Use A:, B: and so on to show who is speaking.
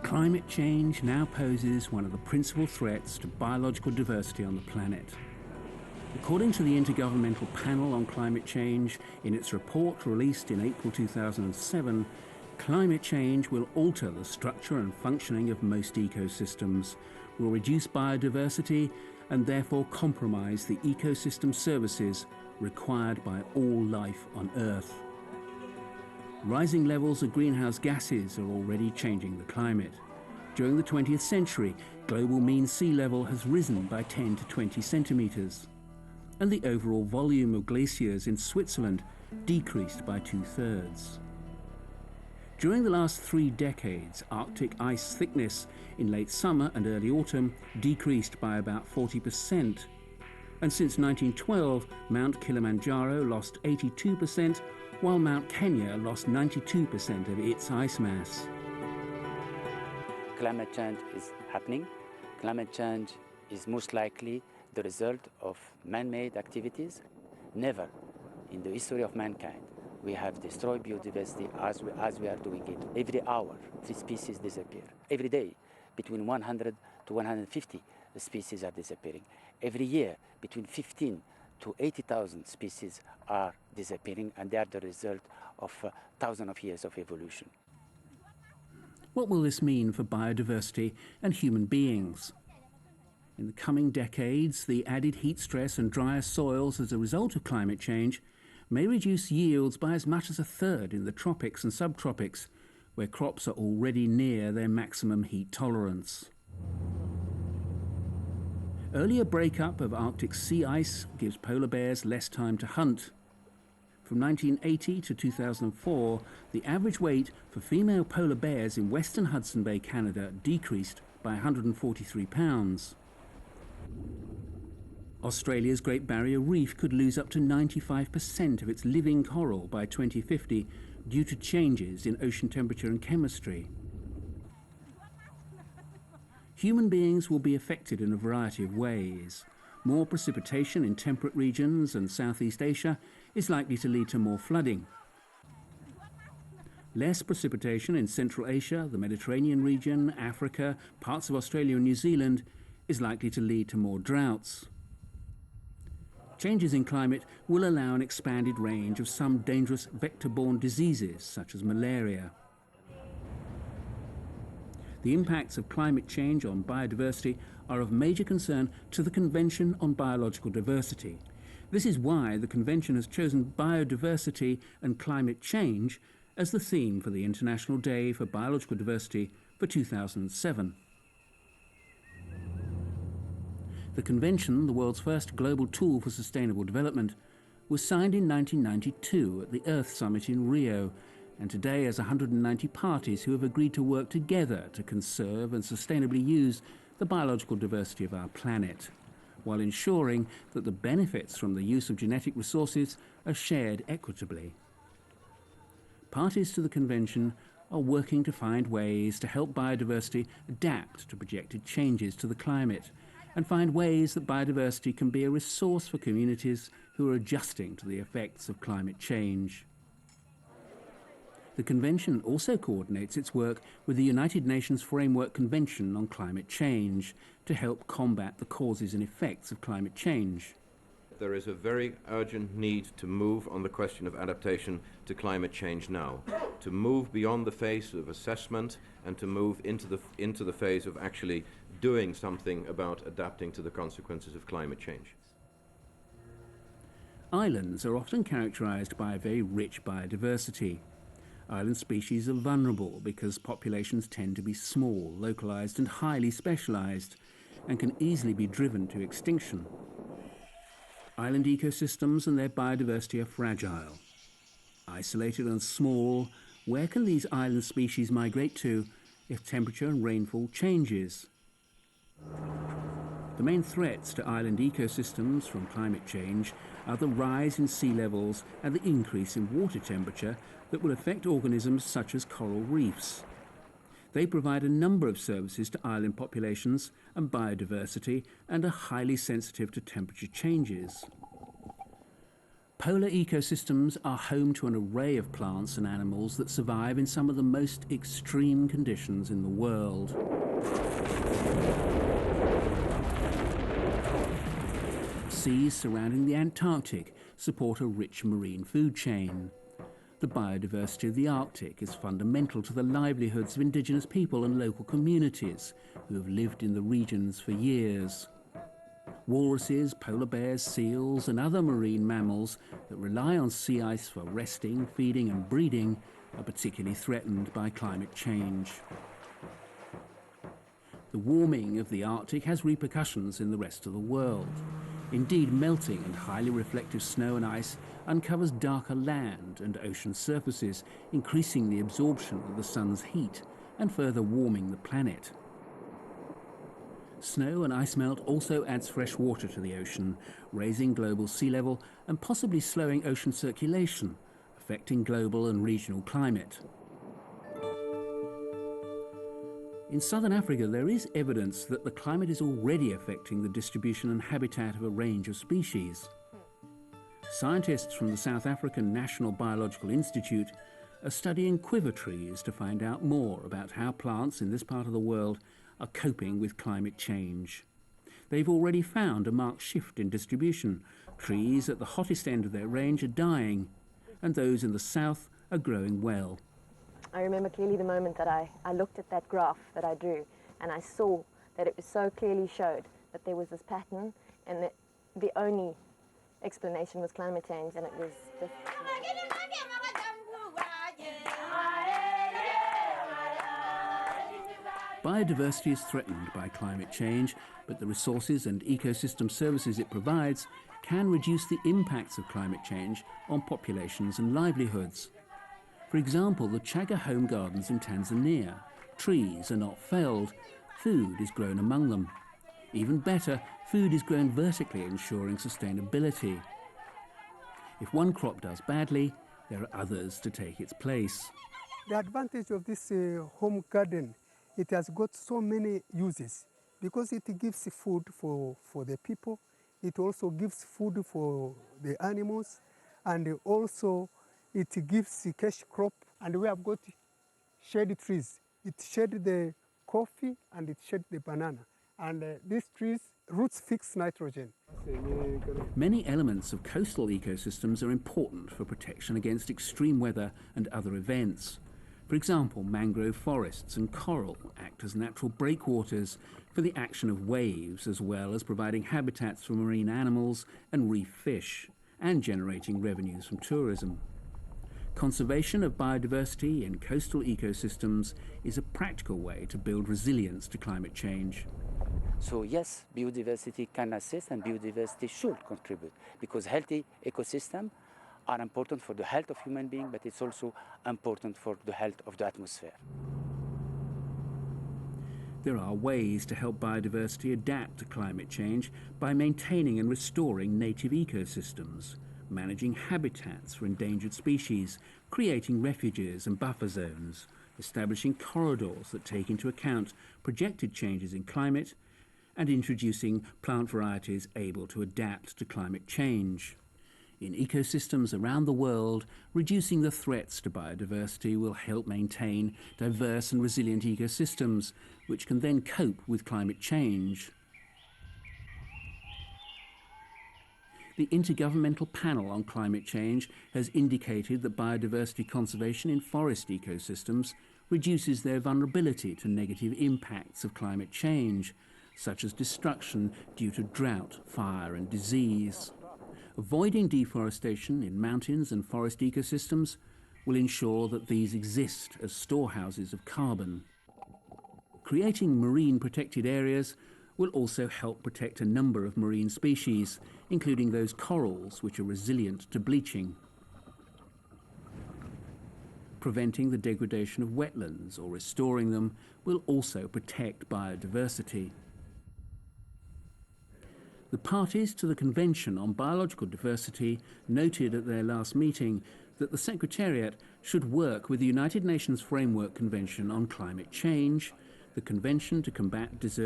A: Climate change now poses one of the principal threats to biological diversity on the planet. According to the Intergovernmental Panel on Climate Change, in its report released in April 2007, climate change will alter the structure and functioning of most ecosystems, will reduce biodiversity and therefore compromise the ecosystem services required by all life on Earth. Rising levels of greenhouse gases are already changing the climate. During the 20th century, global mean sea level has risen by 10 to 20 centimetres, and the overall volume of glaciers in Switzerland decreased by 2/3. During the last 3 decades, Arctic ice thickness in late summer and early autumn decreased by about 40%. And since 1912, Mount Kilimanjaro lost 82%, while Mount Kenya lost 92% of its ice mass.
B: Climate change is happening. Climate change is most likely the result of man-made activities. Never in the history of mankind we have destroyed biodiversity as we are doing it. Every hour, 3 species disappear. Every day, between 100 to 150 species are disappearing. Every year, between 15 to 80,000 species are disappearing, and they are the result of thousands of years of evolution.
A: What will this mean for biodiversity and human beings? In the coming decades, the added heat stress and drier soils as a result of climate change may reduce yields by as much as 1/3 in the tropics and subtropics, where crops are already near their maximum heat tolerance. Earlier breakup of Arctic sea ice gives polar bears less time to hunt. From 1980 to 2004, the average weight for female polar bears in Western Hudson Bay, Canada, decreased by 143 pounds. Australia's Great Barrier Reef could lose up to 95% of its living coral by 2050 due to changes in ocean temperature and chemistry. Human beings will be affected in a variety of ways. More precipitation in temperate regions and Southeast Asia is likely to lead to more flooding. Less precipitation in Central Asia, the Mediterranean region, Africa, parts of Australia and New Zealand is likely to lead to more droughts. Changes in climate will allow an expanded range of some dangerous vector-borne diseases, such as malaria. The impacts of climate change on biodiversity are of major concern to the Convention on Biological Diversity. This is why the Convention has chosen biodiversity and climate change as the theme for the International Day for Biological Diversity for 2007. The Convention, the world's first global tool for sustainable development, was signed in 1992 at the Earth Summit in Rio, and today has 190 parties who have agreed to work together to conserve and sustainably use the biological diversity of our planet, while ensuring that the benefits from the use of genetic resources are shared equitably. Parties to the Convention are working to find ways to help biodiversity adapt to projected changes to the climate, and find ways that biodiversity can be a resource for communities who are adjusting to the effects of climate change. The Convention also coordinates its work with the United Nations Framework Convention on Climate Change to help combat the causes and effects of climate change.
C: There is a very urgent need to move on the question of adaptation to climate change now, to move beyond the phase of assessment and to move into the phase of actually doing something about adapting to the consequences of climate change.
A: Islands are often characterized by a very rich biodiversity. Island species are vulnerable because populations tend to be small, localized and highly specialized, and can easily be driven to extinction. Island ecosystems and their biodiversity are fragile. Isolated and small, where can these island species migrate to if temperature and rainfall changes? The main threats to island ecosystems from climate change are the rise in sea levels and the increase in water temperature that will affect organisms such as coral reefs. They provide a number of services to island populations and biodiversity and are highly sensitive to temperature changes. Polar ecosystems are home to an array of plants and animals that survive in some of the most extreme conditions in the world. Seas surrounding the Antarctic support a rich marine food chain. The biodiversity of the Arctic is fundamental to the livelihoods of indigenous people and local communities who have lived in the regions for years. Walruses, polar bears, seals and other marine mammals that rely on sea ice for resting, feeding and breeding are particularly threatened by climate change. The warming of the Arctic has repercussions in the rest of the world. Indeed, melting and highly reflective snow and ice uncovers darker land and ocean surfaces, increasing the absorption of the sun's heat and further warming the planet. Snow and ice melt also adds fresh water to the ocean, raising global sea level and possibly slowing ocean circulation, affecting global and regional climate. In southern Africa, there is evidence that the climate is already affecting the distribution and habitat of a range of species. Scientists from the South African National Biological Institute are studying quiver trees to find out more about how plants in this part of the world are coping with climate change. They've already found a marked shift in distribution. Trees at the hottest end of their range are dying, and those in the south are growing well.
D: I remember clearly the moment that I looked at that graph that I drew, and I saw that it was so clearly showed that there was this pattern, and that the only explanation was climate change, and it was just...
A: Biodiversity is threatened by climate change, but the resources and ecosystem services it provides can reduce the impacts of climate change on populations and livelihoods. For example, the Chaga home gardens in Tanzania. Trees are not felled, food is grown among them. Even better, food is grown vertically, ensuring sustainability. If one crop does badly, there are others to take its place.
E: The advantage of this home garden, it has got so many uses because it gives food for the people, it also gives food for the animals, and also it gives cash crop, and we have got shade trees. It shade the coffee and it shade the banana. And these trees, roots fix nitrogen.
A: Many elements of coastal ecosystems are important for protection against extreme weather and other events. For example, mangrove forests and coral act as natural breakwaters for the action of waves, as well as providing habitats for marine animals and reef fish, and generating revenues from tourism. Conservation of biodiversity in coastal ecosystems is a practical way to build resilience to climate change.
B: So yes, biodiversity can assist and biodiversity should contribute, because healthy ecosystems are important for the health of human beings, but it's also important for the health of the atmosphere.
A: There are ways to help biodiversity adapt to climate change by maintaining and restoring native ecosystems, managing habitats for endangered species, creating refuges and buffer zones, establishing corridors that take into account projected changes in climate, and introducing plant varieties able to adapt to climate change. In ecosystems around the world, reducing the threats to biodiversity will help maintain diverse and resilient ecosystems, which can then cope with climate change. The Intergovernmental Panel on Climate Change has indicated that biodiversity conservation in forest ecosystems reduces their vulnerability to negative impacts of climate change, such as destruction due to drought, fire and disease. Avoiding deforestation in mountains and forest ecosystems will ensure that these exist as storehouses of carbon. Creating marine protected areas will also help protect a number of marine species, including those corals which are resilient to bleaching. Preventing the degradation of wetlands or restoring them will also protect biodiversity. The parties to the Convention on Biological Diversity noted at their last meeting that the Secretariat should work with the United Nations Framework Convention on Climate Change, the Convention to Combat Desertification,